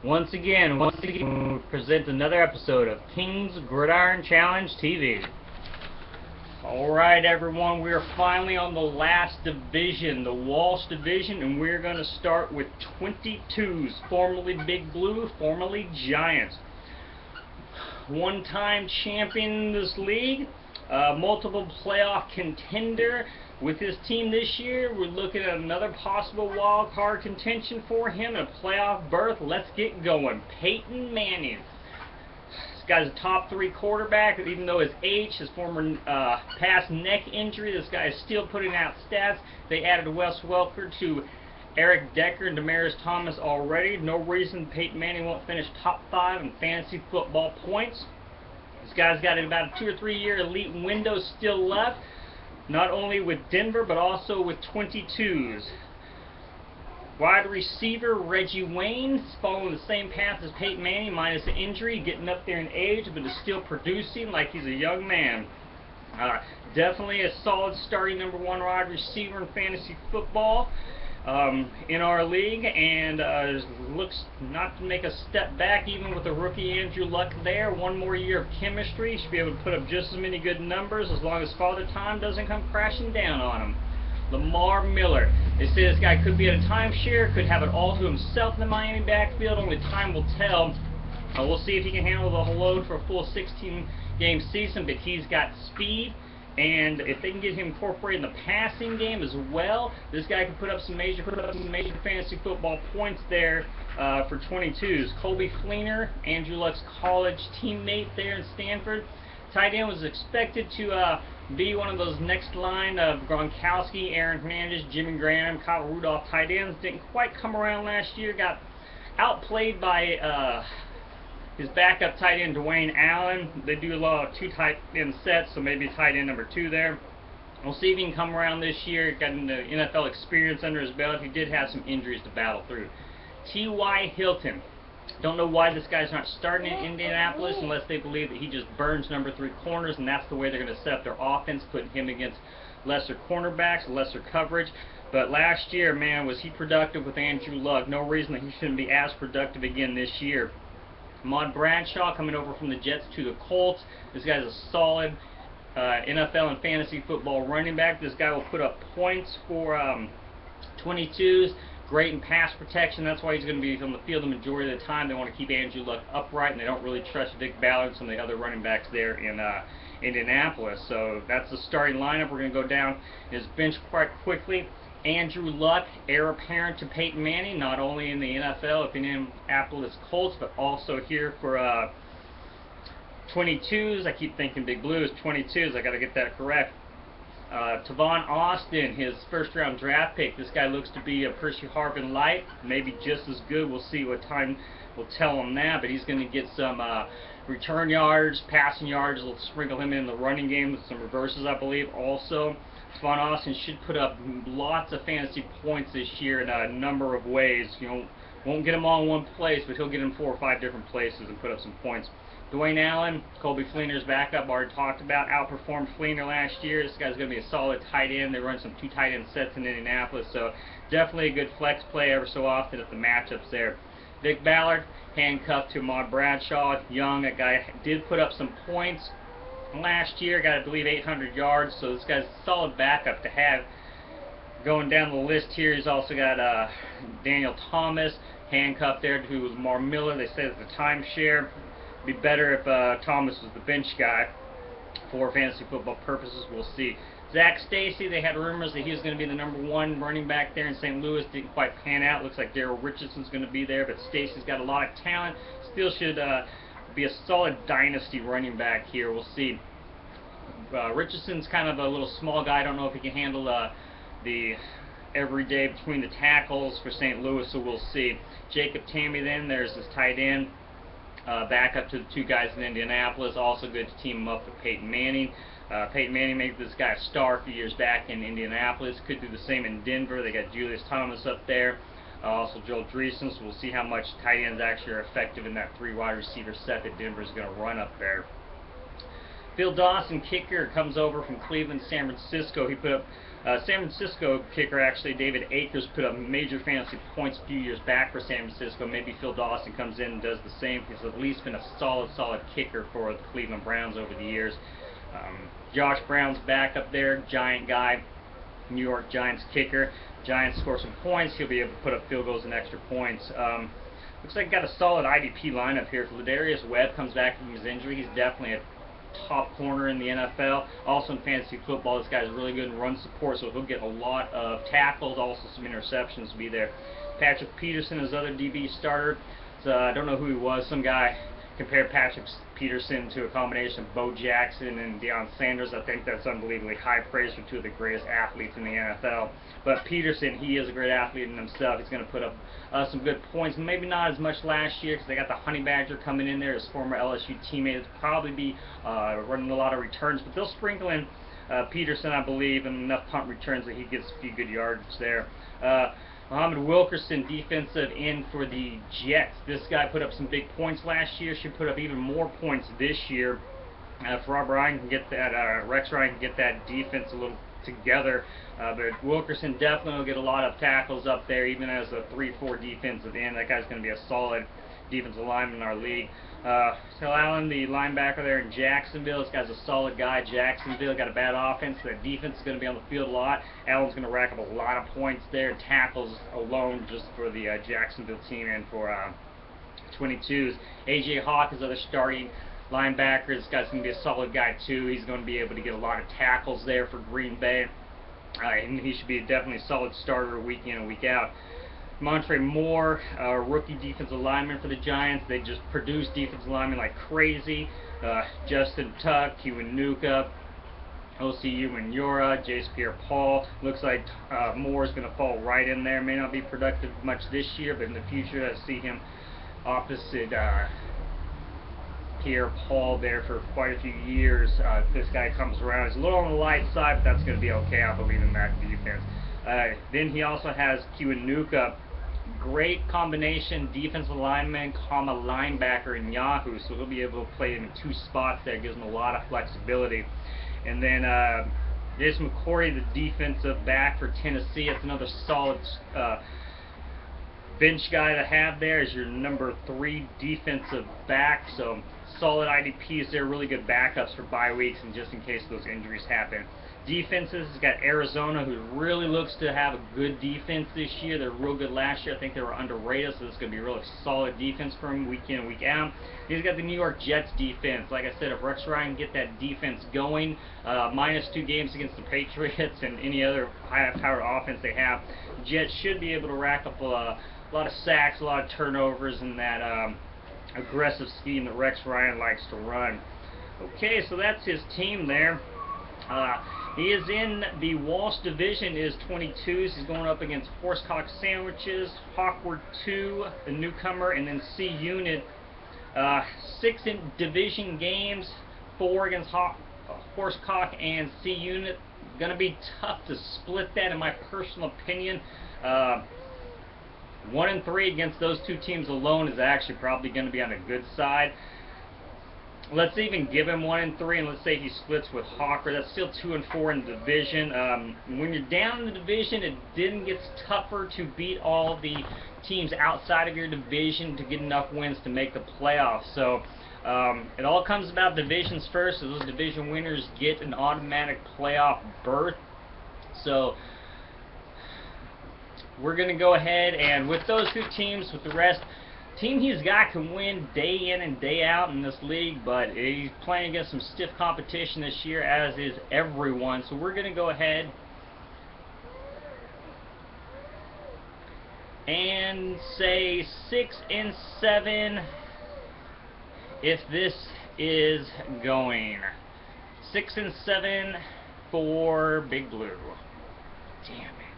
Once again, we present another episode of King's Gridiron Challenge TV. Alright everyone, we are finally on the last division, the Walsh division, and we're going to start with 22s, formerly Big Blue, formerly Giants. One-time champion in this league, multiple playoff contender with his team this year. We're looking at another possible wild card contention for him and a playoff berth. Let's get going. Peyton Manning. This guy's a top 3 quarterback, even though his former past neck injury, this guy is still putting out stats. They added Wes Welker to Eric Decker and Demaryius Thomas already. No reason Peyton Manning won't finish top 5 in fantasy football points. This guy's got about a 2 or 3 year elite window still left, not only with Denver but also with 22s. Wide receiver Reggie Wayne, following the same path as Peyton Manning minus the injury, getting up there in age but is still producing like he's a young man. Definitely a solid starting number 1 wide receiver in fantasy football in our league, and looks not to make a step back even with the rookie Andrew Luck there. One more year of chemistry, should be able to put up just as many good numbers as long as Father Time doesn't come crashing down on him. Lamar Miller, they say this guy could be at a timeshare, could have it all to himself in the Miami backfield, only time will tell. We'll see if he can handle the whole load for a full 16-game season, but he's got speed. And if they can get him incorporated in the passing game as well, this guy can put up some major fantasy football points there for 22s. Colby Fleener, Andrew Luck's college teammate there in Stanford. Tight end was expected to be one of those next line of Gronkowski, Aaron Hernandez, Jimmy Graham, Kyle Rudolph tight ends. Didn't quite come around last year. Got outplayed by his backup tight end Dwayne Allen. They do a lot of 2 tight end sets, so maybe tight end number 2 there. We'll see if he can come around this year. Got an NFL experience under his belt. He did have some injuries to battle through. T.Y. Hilton. Don't know why this guy's not starting in Indianapolis unless they believe that he just burns number 3 corners, and that's the way they're going to set up their offense, putting him against lesser cornerbacks, lesser coverage. But last year, man, was he productive with Andrew Luck. No reason that he shouldn't be as productive again this year. Ahmad Bradshaw coming over from the Jets to the Colts. This guy's a solid NFL and fantasy football running back. This guy will put up points for 22s. Great in pass protection. That's why he's going to be on the field the majority of the time. They want to keep Andrew Luck upright, and they don't really trust Vic Ballard and some of the other running backs there in Indianapolis. So that's the starting lineup. We're going to go down his bench quite quickly. Andrew Luck, heir apparent to Peyton Manning, not only in the NFL with the Indianapolis Colts, but also here for 22s. I keep thinking Big Blue is 22s. I got to get that correct. Tavon Austin, his first-round draft pick. This guy looks to be a Percy Harvin light, maybe just as good. We'll see what time will tell him that, but he's going to get some return yards, passing yards. We'll sprinkle him in the running game with some reverses, I believe, also. Tavon Austin should put up lots of fantasy points this year in a number of ways. You know, won't get them all in one place, but he'll get them 4 or 5 different places and put up some points. Dwayne Allen, Colby Fleener's backup, already talked about, outperformed Fleener last year. This guy's going to be a solid tight end. They run some 2 tight end sets in Indianapolis, so definitely a good flex play every so often if the matchup's there. Vic Ballard, handcuffed to Ahmad Bradshaw, young. That guy did put up some points last year, got I believe 800 yards, so this guy's a solid backup to have. Going down the list here, he's also got Daniel Thomas handcuffed there to Lamar Miller. They said it's a timeshare. Be better if Thomas was the bench guy for fantasy football purposes. We'll see. Zach Stacy, they had rumors that he was going to be the number 1 running back there in St. Louis. Didn't quite pan out. Looks like Daryl Richardson's going to be there, but Stacy's got a lot of talent. Still should be a solid dynasty running back here. We'll see. Richardson's kind of a little small guy. I don't know if he can handle the everyday between the tackles for St. Louis, so we'll see. Jacob Tamme then, there's his tight end. Back up to the 2 guys in Indianapolis. Also good to team him up with Peyton Manning. Peyton Manning made this guy a star a few years back in Indianapolis. Could do the same in Denver. They got Julius Thomas up there. Also Joel Dreesen, so we'll see how much tight ends actually are effective in that 3 wide receiver set that Denver's going to run up there. Phil Dawson, kicker, comes over from Cleveland, San Francisco. He put up San Francisco kicker, actually, David Akers, put up major fantasy points a few years back for San Francisco. Maybe Phil Dawson comes in and does the same. He's at least been a solid kicker for the Cleveland Browns over the years. Josh Brown's back up there, giant guy, New York Giants kicker. Giants score some points. He'll be able to put up field goals and extra points. Looks like got a solid IDP lineup here. If Ladarius Webb comes back from his injury, he's definitely a top corner in the NFL. Also in fantasy football, this guy's really good in run support, so he'll get a lot of tackles, also some interceptions to be there. Patrick Peterson, his other DB starter. So, I don't know who he was. Some guy compared Patrick Peterson to a combination of Bo Jackson and Deion Sanders. I think that's unbelievably high praise for two of the greatest athletes in the NFL. But Peterson, he is a great athlete in himself. He's going to put up some good points. Maybe not as much last year because they got the Honey Badger coming in there, his former LSU teammate. He'll probably be running a lot of returns, but they'll sprinkle in Peterson, I believe, and enough punt returns that he gets a few good yardage there. Muhammad Wilkerson, defensive end for the Jets. This guy put up some big points last year. Should put up even more points this year. If Rob Ryan can get that, Rex Ryan can get that defense a little together. But Wilkerson definitely will get a lot of tackles up there, even as a 3-4 defensive end. That guy's going to be a solid defensive lineman in our league. Phil Allen, the linebacker there in Jacksonville. This guy's a solid guy. Jacksonville got a bad offense. Their defense is going to be on the field a lot. Allen's going to rack up a lot of points there. Tackles alone just for the Jacksonville team and for 22s. A.J. Hawk is other starting linebacker. This guy's going to be a solid guy too. He's going to be able to get a lot of tackles there for Green Bay. And he should be definitely a solid starter week in and week out. Montre Moore, rookie defensive lineman for the Giants. They just produce defensive linemen like crazy. Justin Tuck, Kiwanuka, Osi Umenyiora, Jace Pierre-Paul. Looks like Moore is going to fall right in there. May not be productive much this year, but in the future I see him opposite Pierre-Paul there for quite a few years. If this guy comes around, he's a little on the light side, but that's going to be okay. I believe in that defense. Then he also has Kiwanuka. Great combination, defensive lineman, linebacker in Yahoo, so he'll be able to play in 2 spots there. Gives him a lot of flexibility. And then Jason McCourty, the defensive back for Tennessee. It's another solid bench guy to have there as your number 3 defensive back. So solid IDPs there, really good backups for bye weeks and just in case those injuries happen. Defenses, has got Arizona, who really looks to have a good defense this year. They're real good last year. I think they were underrated, so this is going to be a really solid defense for him week in and week out. He's got the New York Jets defense. Like I said, if Rex Ryan can get that defense going, -2 games against the Patriots and any other high-powered offense they have, Jets should be able to rack up a lot of sacks, a lot of turnovers, and that aggressive scheme that Rex Ryan likes to run. Okay, so that's his team there. He is in the Walsh division, is 22s. He's going up against Horsecock Sandwiches, Hawkward 2, the newcomer, and then C Unit. 6 in division games, 4 against Horsecock and C Unit. Going to be tough to split that, in my personal opinion. 1-3 against those 2 teams alone is actually probably going to be on the good side. Let's even give him 1-3, and let's say he splits with Hawker. That's still 2-4 in the division. When you're down in the division, it then gets tougher to beat all the teams outside of your division to get enough wins to make the playoffs. So it all comes about divisions first. So those division winners get an automatic playoff berth. So we're going to go ahead and with those 2 teams, with the rest, team he's got can win day in and day out in this league, but he's playing against some stiff competition this year, as is everyone. So we're going to go ahead and say 6-7 if this is going. 6-7 for Big Blue. Damn it.